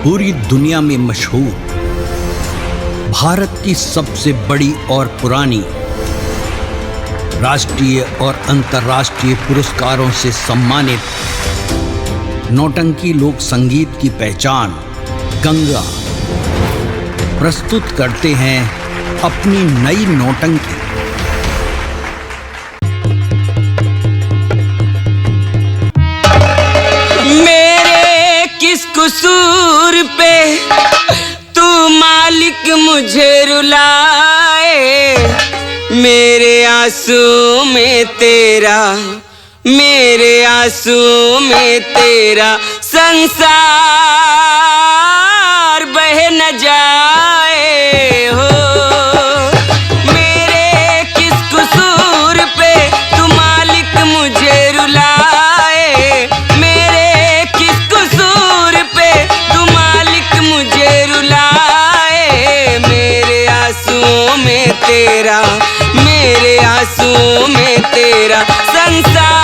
पूरी दुनिया में मशहूर, भारत की सबसे बड़ी और पुरानी, राष्ट्रीय और अंतर्राष्ट्रीय पुरस्कारों से सम्मानित नौटंकी लोक संगीत की पहचान गंगा प्रस्तुत करते हैं अपनी नई नौटंकी। मेरे किस कसूर पे तू मालिक मुझे रुलाए, मेरे आंसू में तेरा, मेरे आंसू में तेरा संसार बह न जाए हो। मेरे किस कसूर पे तू मालिक मुझे रुलाए, मेरे किस कसूर पे तू मालिक मुझे रुलाए, मेरे आंसुओं में तेरा, मेरे आंसुओं में तेरा संसार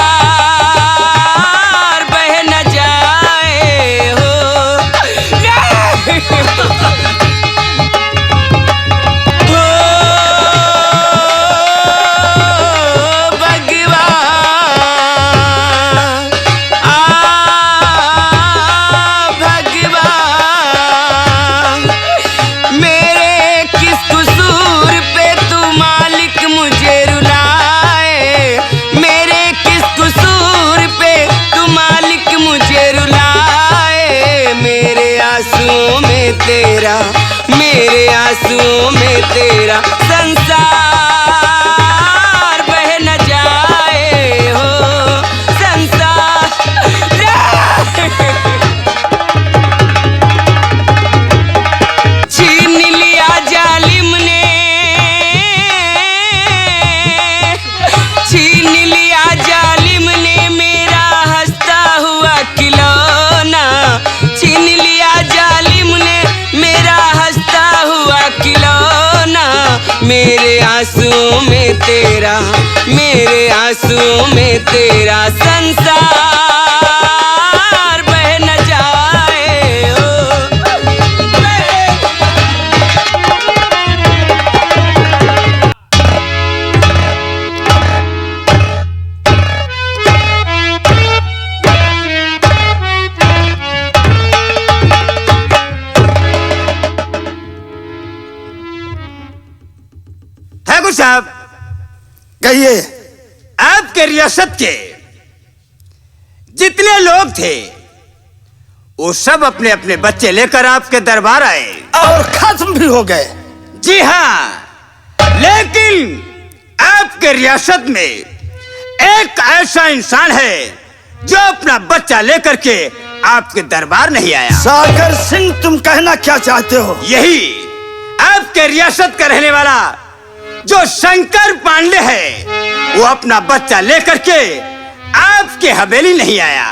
बह न जाए हो। तेरा, मेरे आंसुओं में तेरा संसार बह न जाए हो, संसार। छीन लिया जालिम ने, छीन लिया जालिम ने मेरा हंसता हुआ खिलौना, छीन लिया जालिम ने मेरा हंसता हुआ खिलौना, मेरे आंसुओं में तेरा, मेरे आंसुओं में तेरा संसार बह न जाए हो। ठाकुर साहब कहिए। आपके रियासत के जितने लोग थे वो सब अपने अपने बच्चे लेकर आपके दरबार आए और खत्म भी हो गए। जी हाँ, लेकिन आपके रियासत में एक ऐसा इंसान है जो अपना बच्चा लेकर के आपके दरबार नहीं आया। सागर सिंह, तुम कहना क्या चाहते हो? यही आपके रियासत का रहने वाला जो शंकर पांडे है, वो अपना बच्चा लेकर के आपके हवेली नहीं आया।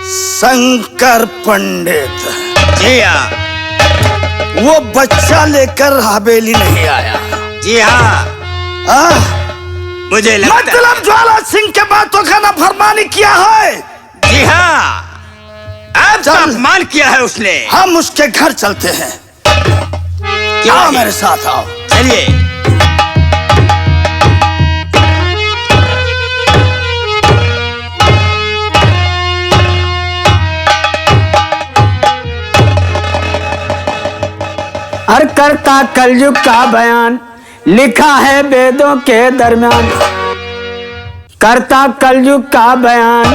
शंकर पंडित? जी हाँ। वो बच्चा लेकर हवेली नहीं आया? जी हाँ। मुझे लगता मतलब ज्वाला सिंह के बातों का ना फरमानी किया है? जी हाँ, आपका अपमान किया है उसने। हम उसके घर चलते हैं। आओ मेरे साथ, आओ। चलिए। हर करता कलयुग का बयान लिखा है वेदों के दरमियान, करता कलयुग का बयान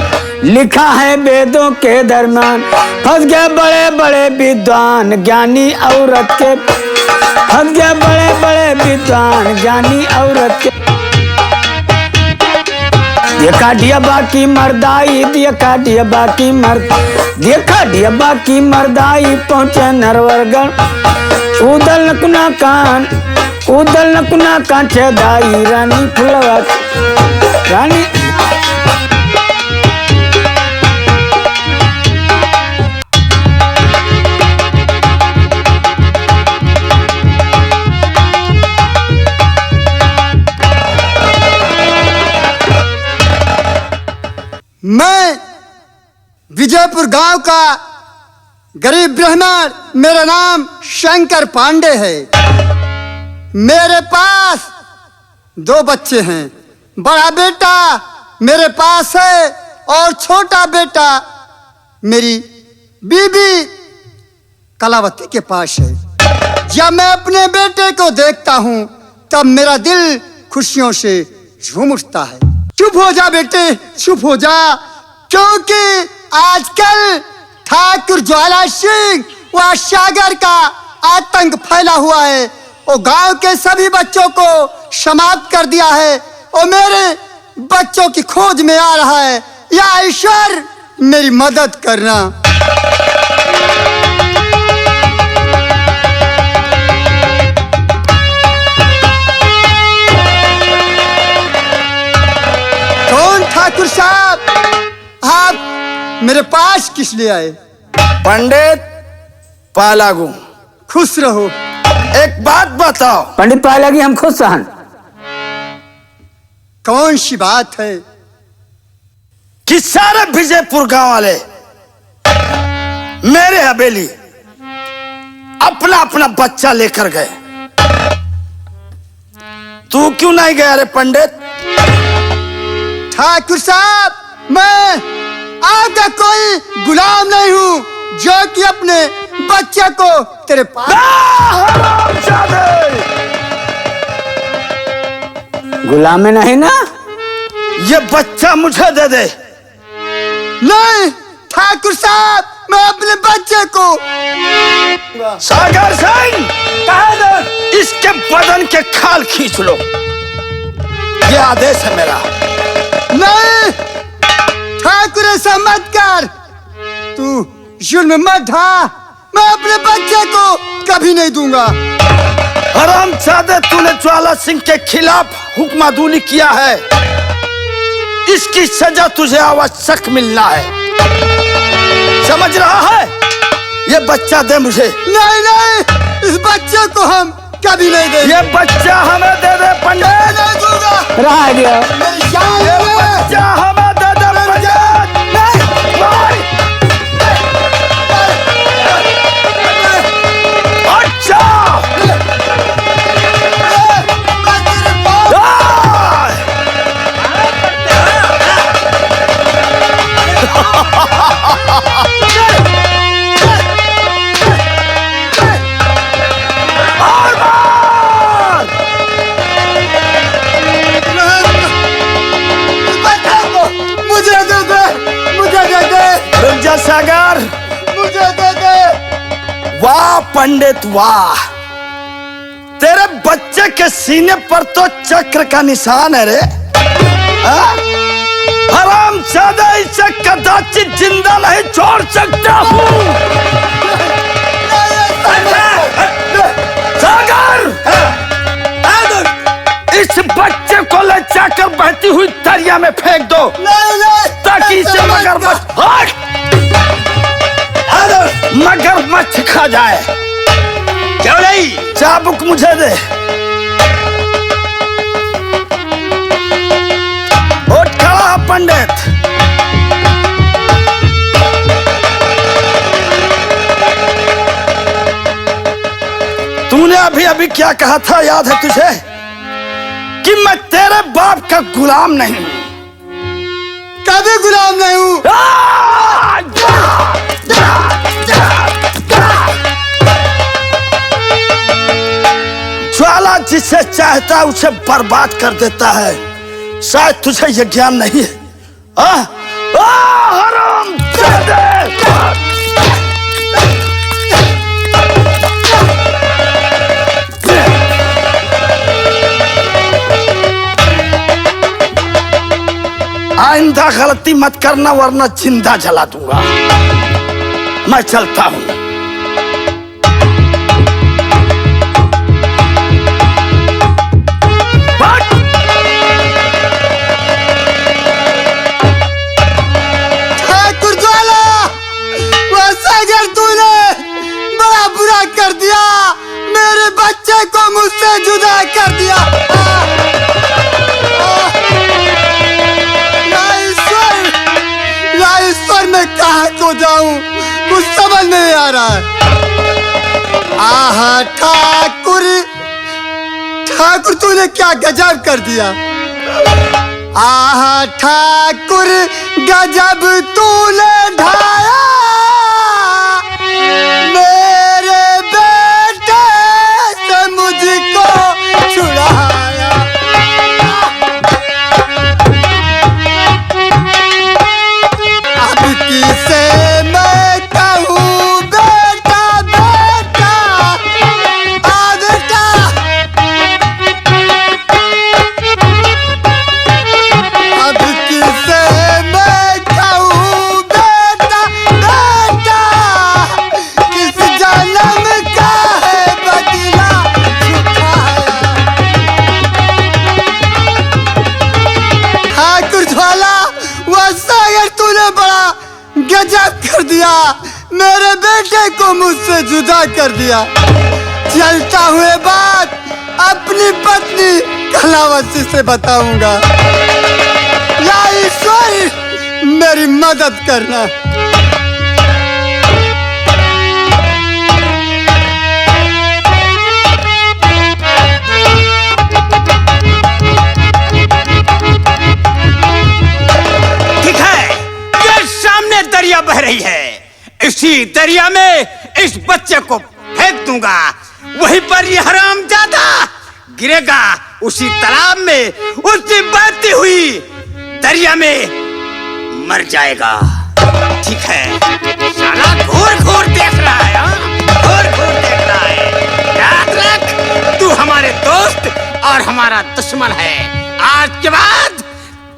लिखा है वेदों के दरमियान, फंस गए बड़े बड़े विद्वान ज्ञानी औरत के, फंस गए बड़े बड़े विद्वान ज्ञानी औरत के। देखा दिया बाकी मर्दाई, देखा दिया बाकी मर्द, देखा दिया बाकी मर्दाई पहुंचे नरवरगढ़, उदल नकुना कान, उदल नकुना कान छेदाई रानी फुलवा रानी। मैं विजयपुर गांव का गरीब ब्राह्मण, मेरा नाम शंकर पांडे है। मेरे पास 2 बच्चे हैं। बड़ा बेटा मेरे पास है और छोटा बेटा मेरी बीबी कलावती के पास है। जब मैं अपने बेटे को देखता हूं तब मेरा दिल खुशियों से झूम उठता है। चुप हो जा बेटे, चुप हो जा, क्योंकि आजकल ठाकुर ज्वाला सिंह व सागर का आतंक फैला हुआ है। वो गांव के सभी बच्चों को समाप्त कर दिया है और मेरे बच्चों की खोज में आ रहा है। या ईश्वर मेरी मदद करना। कौन ठाकुर साहब, आप मेरे पास किस लिए आए? पंडित पालागू। खुश रहो। एक बात बताओ। पंडित पालागी, हम खुश सहन। कौन सी बात है? कि सारे विजयपुर गांव वाले मेरे हवेली अपना अपना बच्चा लेकर गए। तू क्यों नहीं गया रे पंडित? ठाकुर साहब, मैं आपका कोई गुलाम नहीं हूँ जो कि अपने बच्चे को तेरे पास। गुलाम में नहीं ना? ये बच्चा मुझे दे दे। नहीं ठाकुर साहब, मैं अपने बच्चे को। सागर सिंह, इसके बदन के खाल खींच लो। ये आदेश है मेरा। नहीं ठाकुर, ऐसा मत कर। तू जुल्म मत ढा। मैं अपने बच्चे को कभी नहीं दूंगा। हरामजादे, तूने ज्वाला सिंह के खिलाफ हुक्मादूली किया है। इसकी सजा तुझे आवश्यक मिलना है, समझ रहा है? ये बच्चा दे मुझे। नहीं नहीं, इस बच्चे को हम कभी नहीं देंगे। ये बच्चा हमें दे दे पंडित। नहीं दूंगा। रहा गया। मेरी जान ये ले। बच्चा हमें दे दे पंडित। नहीं। अच्छा। सागर, मुझे दे दे। वाह पंडित वाह, तेरे बच्चे के सीने पर तो चक्र का निशान है रे। हरामजादा, इसे कदाचित जिंदा नहीं छोड़ सकता हूँ। सागर, इस बच्चे को ले जाकर बहती हुई दरिया में फेंक दो। ताकि इसे मगरमच्छ खा जाए। क्यों नहीं? चाबुक मुझे दे। उठ खड़ा पंडित। तूने अभी अभी क्या कहा था, याद है तुझे? कि मैं तेरे बाप का गुलाम नहीं। कभी गुलाम नहीं हूँ। ज्वाला जिसे चाहता है उसे बर्बाद कर देता है। शायद तुझे यह ज्ञान नहीं है। हरामजादे! आइंदा गलती मत करना वरना जिंदा जला दूंगा। मैं चलता हूं। ठाकुर ज्वाला, वैसा अगर तूने बड़ा बुरा कर दिया, मेरे बच्चे को मुझसे जुदा कर दिया। ईश्वर, मैं कहाँ को जाऊं? कुछ समझ नहीं आ रहा है। आहा ठाकुर, ठाकुर तूने क्या गजब कर दिया। आहा ठाकुर गजब तूने ढाया, मेरे बेटे से मुझको छुड़ाया। अब किसे मैं कहूँ बेटा बेटा, आ बेटा। अब किसे मैं कहूँ बेटा बेटा, किस जन्म का है बदला चुकाया। ठाकुर ज्वाला, वह सागर तूने बड़ा गजब कर दिया, मेरे बेटे को मुझसे जुदा कर दिया। चलता हुए बात अपनी पत्नी कलावती से बताऊंगा। या ईश्वर मेरी मदद करना। ठीक है, ये सामने दरिया बह रही है, इसी दरिया में इस बच्चे को फेंक दूंगा। वहीं पर ये हरामजादा गिरेगा उसी तालाब में, उसी बहती हुई दरिया में मर जाएगा। ठीक है, साला घूर घूर देख रहा है, हाँ? घूर घूर देख रहा है। याद रख, तू हमारे दोस्त और हमारा दुश्मन है। आज के बाद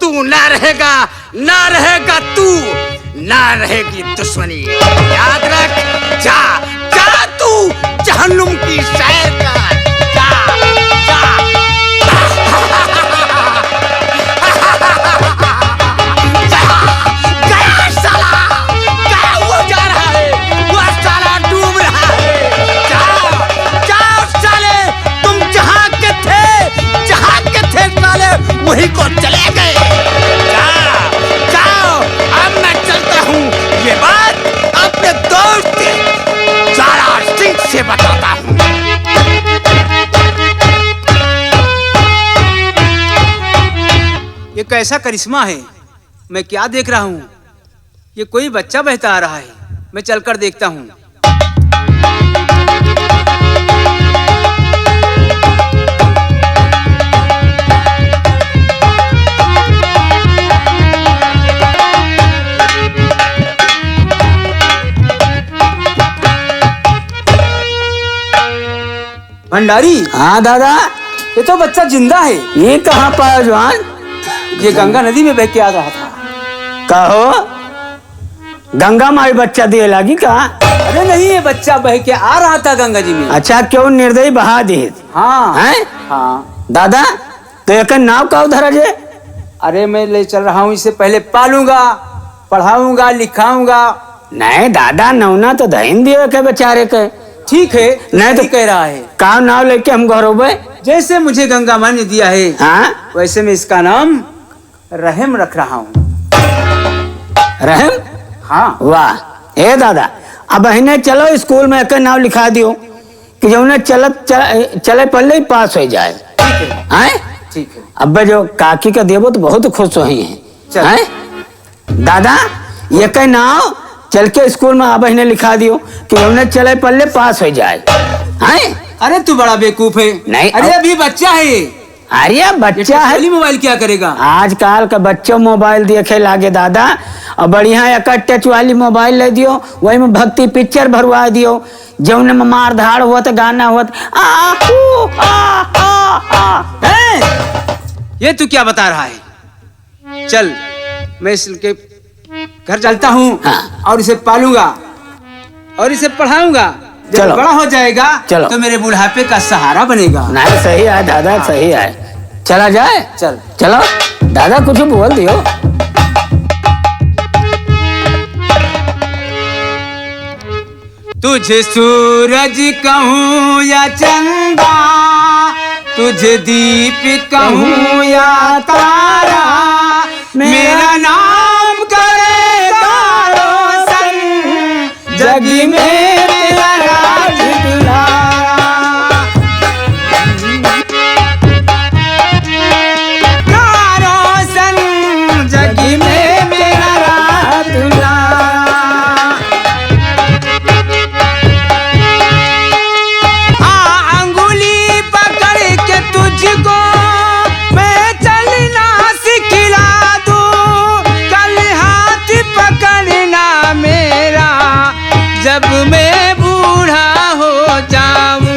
तू ना रहेगा, ना रहेगा तू, ना रहेगी दुश्मनी। याद रख, जा जा तू जहन्नुम की सैर कर, जा जा। गया साला, गया, वो जा रहा है, वो साला डूब रहा है। जाओ जाओ साले, तुम जहाँ के थे साले, वहीं को चले गए। जाओ जाओ, अब मैं चलता हूँ। ये बात अपने दोस्त जारा सिंह से बताता हूँ। ये कैसा करिश्मा है, मैं क्या देख रहा हूँ। ये कोई बच्चा बहता आ रहा है, मैं चलकर देखता हूँ। भंडारी, हाँ दादा, ये तो बच्चा जिंदा है। ये कहाँ पाया जवान? ये गंगा नदी में बह के आ रहा था। कहो गंगा माई बच्चा दिए लगी का? अरे नहीं, ये बच्चा बह के आ रहा था गंगा जी में। अच्छा, क्यों निर्दयी बहा दी? हाँ हैं? हाँ। दादा, तो एक नाव का उधर जे? अरे मैं ले चल रहा हूँ, इसे पहले पालूंगा, पढ़ाऊंगा, लिखाऊंगा। नहीं दादा, नौना तो दहीन दिए के बेचारे के। ठीक है, नहीं तो कह रहा है। का नाव लेके हम गौरव? जैसे मुझे गंगा माँ ने दिया है, हाँ, वैसे मैं इसका नाम रहम रख रहा हूँ। रहम? हाँ। वाह। ए दादा, अब अहिने चलो स्कूल में एक नाव लिखा दियो कि जो उन्हें चले पहले ही पास हो जाए। ठीक है, हैं? ठीक है। अब जो काकी का देवो तो बहुत खुश हुई है। चल। हैं? दादा, ये कई नाव चल के स्कूल में अब इन्हें लिखा दियो कि उन्हें चले पल्ले पास हो जाए। हैं? अरे तू बड़ा बेवकूफ है। नहीं, अरे अभी बच्चा है। अरे बच्चा है, खाली मोबाइल क्या करेगा? आजकल का बच्चों मोबाइल देखे लागे दादा, और बढ़िया एक टच वाली मोबाइल ले दियो, वही में भक्ति पिक्चर भरवा दियो, जौन में मार धाड़ हुआ तो गाना हुआ ये तू क्या बता रहा है? चल, मैं इसके घर चलता हूँ। हाँ। और इसे पालूंगा और इसे पढ़ाऊंगा। जब चलो। बड़ा हो जाएगा चलो। तो मेरे बुढ़ापे का सहारा बनेगा। नहीं, सही है दादा, सही है। चला जाए? चल। चलो दादा, कुछ बोल दियो। तुझे सूरज कहूँ या चंदा, तुझे दीप कहूँ या तारा, मेरा नाम करेगा रोशन जगी में तेरा राज दुलारा। रोशन जगी में तेरा राज दुलारा। अंगुली पकड़ के तुझको मैं चलना सिखला दूं, कल हाथ पकड़ना मेरा जब मैं बूढ़ा हो जाऊं।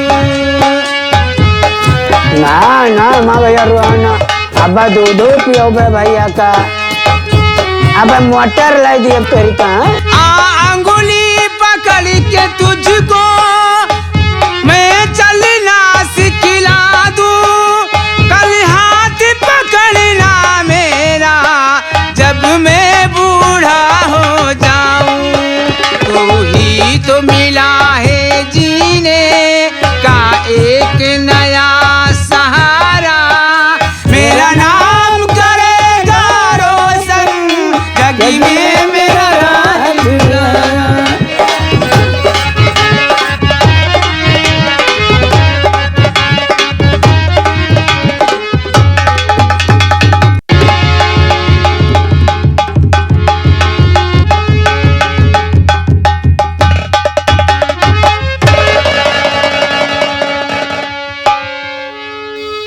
ना माँ भैया रुआना, अब दूध पियो भैया का, अब मोटर ला दिए तेरी का। अंगुली पकड़ के तुझको मैं चलना सिखला दूं, कल हाथ पकड़ना मेरा जब मैं बूढ़ा हो जाऊं। तू ही तो मिला है जीने का एक नया सहारा, मेरा नाम करेगा रोशन जगी में मेरा राज दुलारा।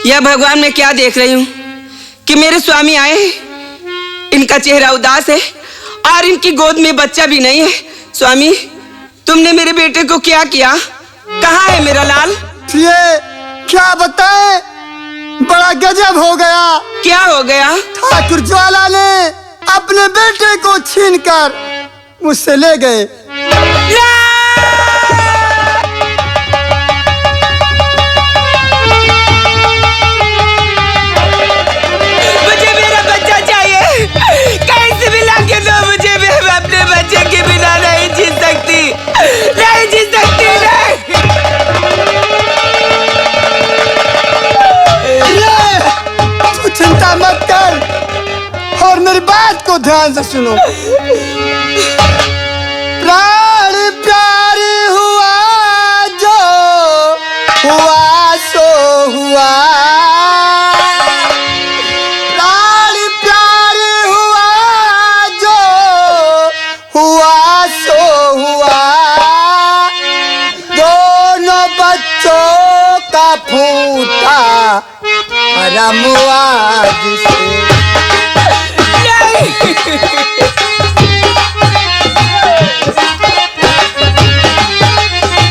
यह भगवान मैं क्या देख रही हूँ कि मेरे स्वामी आए, इनका चेहरा उदास है और इनकी गोद में बच्चा भी नहीं है। स्वामी, तुमने मेरे बेटे को क्या किया? कहाँ है मेरा लाल? ये क्या बताए, बड़ा गजब हो गया। क्या हो गया? ठाकुर ज्वाला ने अपने बेटे को छीनकर मुझसे ले गए। मुझे मेरा बच्चा चाहिए, कहीं से भी लाके दो मुझे। मैं अपने बच्चे के बिना नहीं जी सकती, नहीं जी सकती, नहीं। तू चिंता मत कर और मेरी बात को ध्यान से सुनो। प्राण प्यार हुआ जो हुआ सो हुआ, प्राण प्यार हुआ जो हुआ सो हुआ, दोनों बच्चों का फूटा परम आज से।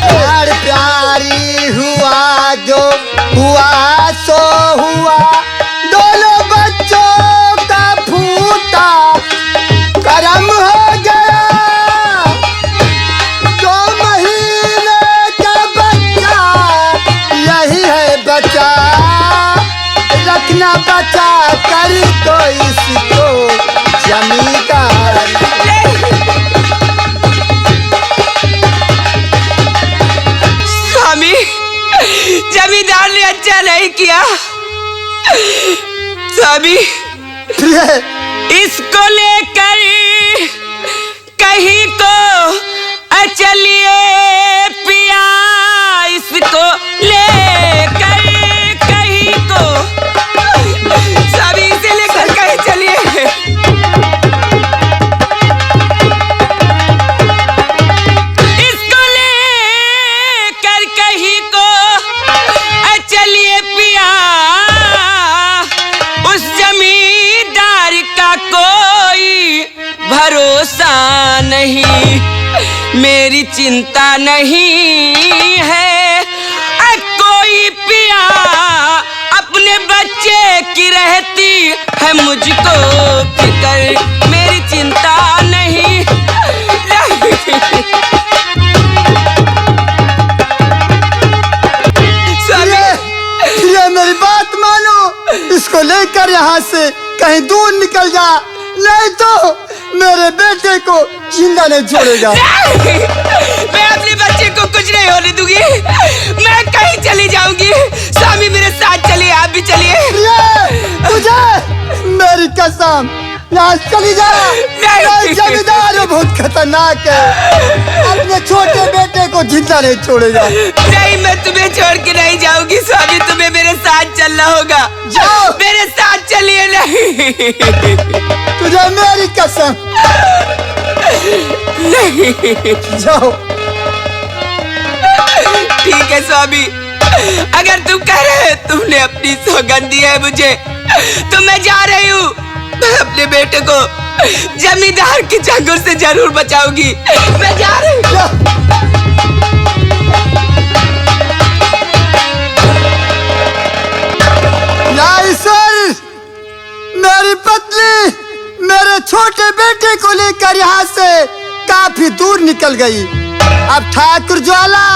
प्यार प्यारी हुआ जो हुआ सो हुआ, दोनों बच्चों का फूटा करम हो गया। 2 महीने का बच्चा यही है बचा, रखना बचा कर तो इसको जमींदार। स्वामी, जमींदार ने अच्छा नहीं किया। स्वामी, इसको लेकर कहीं को चलिए पिया, इसको लेकर कहीं को, स्वामी इसे लेकर कहीं चलिए। इसको लेकर कहीं को चलिए पिया, उस जमींदार का कोई भरोसा नहीं, मेरी चिंता नहीं है कोई पिया, अपने बच्चे की रहती है मुझको फिकर, मेरी चिंता नहीं। ये मेरी बात मानो, इसको लेकर यहाँ से कहीं दूर निकल जा, नहीं तो मेरे बेटे को जिंदा नहीं छोड़ेगा। मैं अपने बच्चे को कुछ नहीं होने दूंगी, मैं कहीं चली जाऊंगी। स्वामी मेरे साथ चलिए, आप भी चलिए। तुझे मेरी कसम, यहाँ चली जा। ये जमींदार बहुत खतरनाक है, अपने छोटे बेटे को जिंदा नहीं छोड़ेगा। नहीं, मैं तुम्हें छोड़ के नहीं जाऊंगी स्वामी, तुम्हें मेरे साथ चलना होगा। जाओ, मेरे साथ चलिए। नहीं, तुझे मेरी कसम। नहीं, जाओ। ठीक है स्वामी, अगर तुम कह रहे, तुमने अपनी सौगंध दी है मुझे, तो मैं जा रही हूँ। मैं अपने बेटे को जमींदार के चंगुल से जरूर बचाऊंगी। मैं जा रही हूँ। ईश्वर, मेरी पत्नी मेरे छोटे बेटे को लेकर यहाँ से काफी दूर निकल गई। अब ठाकुर ज्वाला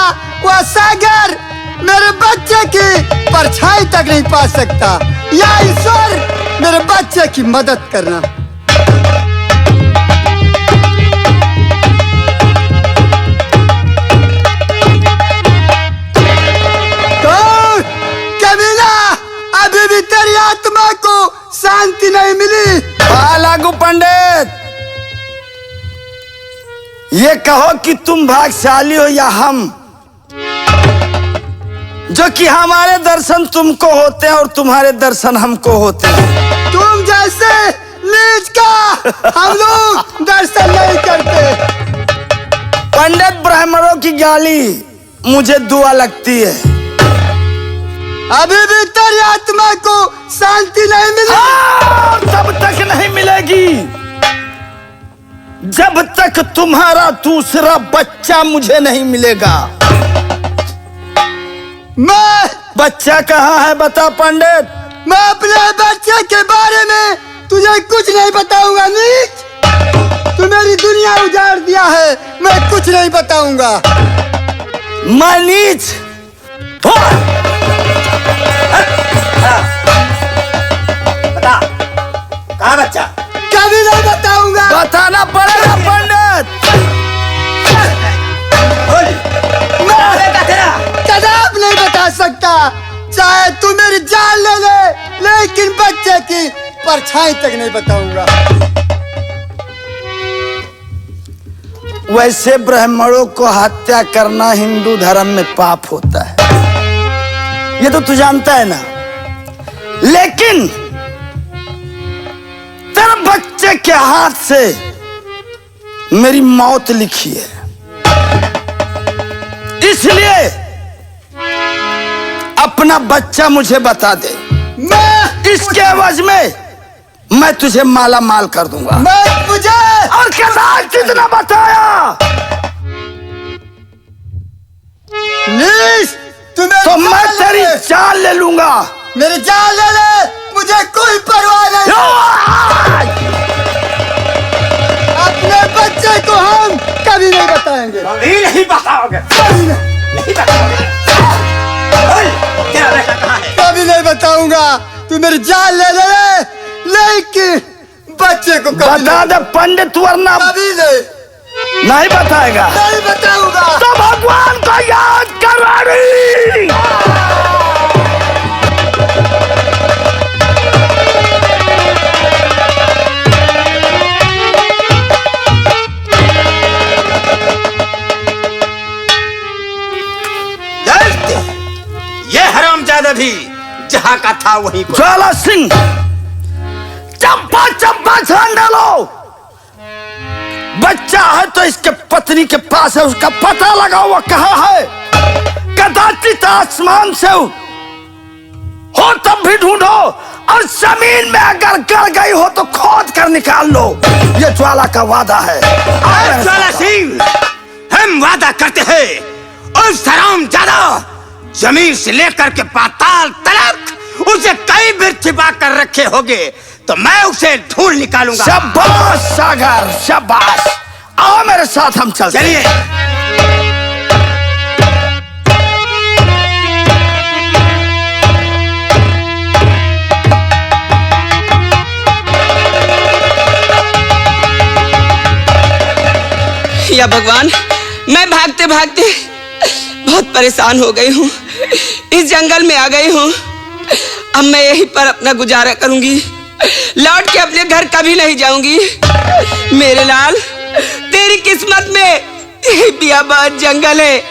व सागर मेरे बच्चे की परछाई तक नहीं पा सकता। या ईश्वर, मेरे बच्चे की मदद करना। तो कमीना, अभी भी तेरी आत्मा को शांति नहीं मिली। लागू पंडित, ये कहो कि तुम भाग्यशाली हो या हम, जो कि हमारे दर्शन तुमको होते हैं और तुम्हारे दर्शन हमको होते हैं। तुम जैसे नीच का हम लोग दर्शन नहीं करते। पंडित ब्राह्मणों की गाली मुझे दुआ लगती है। अभी भी तेरी आत्मा को शांति नहीं मिली। तब तक नहीं मिलेगी जब तक तुम्हारा दूसरा बच्चा मुझे नहीं मिलेगा। मैं बच्चा कहाँ है बता पंडित। मैं अपने बच्चे के बारे में तुझे कुछ नहीं बताऊंगा। नीच, तू मेरी दुनिया उजाड़ दिया है, मैं कुछ नहीं बताऊंगा। मैं नीच बता, कहाँ बच्चा? कभी नहीं बताऊंगा। बताना पड़ेगा पंडित। कदाप नहीं बता सकता, चाहे तू मेरी जान ले ले, लेकिन बच्चे की परछाई तक नहीं बताऊंगा। वैसे ब्राह्मणों को हत्या करना हिंदू धर्म में पाप होता है, ये तो तू जानता है ना। लेकिन तेरे बच्चे के हाथ से मेरी मौत लिखी है, इसलिए अपना बच्चा मुझे बता दे। मैं इसके एवज में मैं तुझे माला माल कर दूंगा। मैं मुझे और कितना बताया? नीच, तो मैं तेरी जान ले लूंगा। मेरी जान ले ले, मुझे कोई परवाह नहीं। अपने बच्चे को हम कभी नहीं बताएंगे। कभी नहीं बताओगे। कभी नहीं तेरा बेटा कहाँ है? कभी नहीं बताऊंगा। तू मेरी जान ले ले, लेकिन बच्चे को कभी बता दे पंडित, वरना कभी नहीं बताएगा। नहीं बताऊंगा। तो भगवान को याद कर रही। ये हरामजादा भी जहाँ का था वहीं को। ज्वाला सिंह, चंपा चंपा छान डालो। बच्चा है तो इसके पत्नी के पास है, उसका पता लगाओ वो कहाँ है। कदाचित आसमान से हो तब भी ढूंढो, और जमीन में अगर गड़ गई हो तो खोद कर निकाल लो। ये ज्वाला का वादा है। ज्वाला सिंह, हम वादा करते हैं उस हरामजादा जमीन से लेकर के पाताल तक उसे कई बार छिपा कर रखे होगे, तो मैं उसे ढूंढ निकालूंगा। शाबाश सागर, शाबाश। आओ मेरे साथ, हम चलते हैं। चलिए। या भगवान, मैं भागते भागते बहुत परेशान हो गई हूँ। इस जंगल में आ गई हूँ। अब मैं यहीं पर अपना गुजारा करूंगी। लौट के अपने घर कभी नहीं जाऊंगी। मेरे लाल, तेरी किस्मत में बियाबान जंगल है।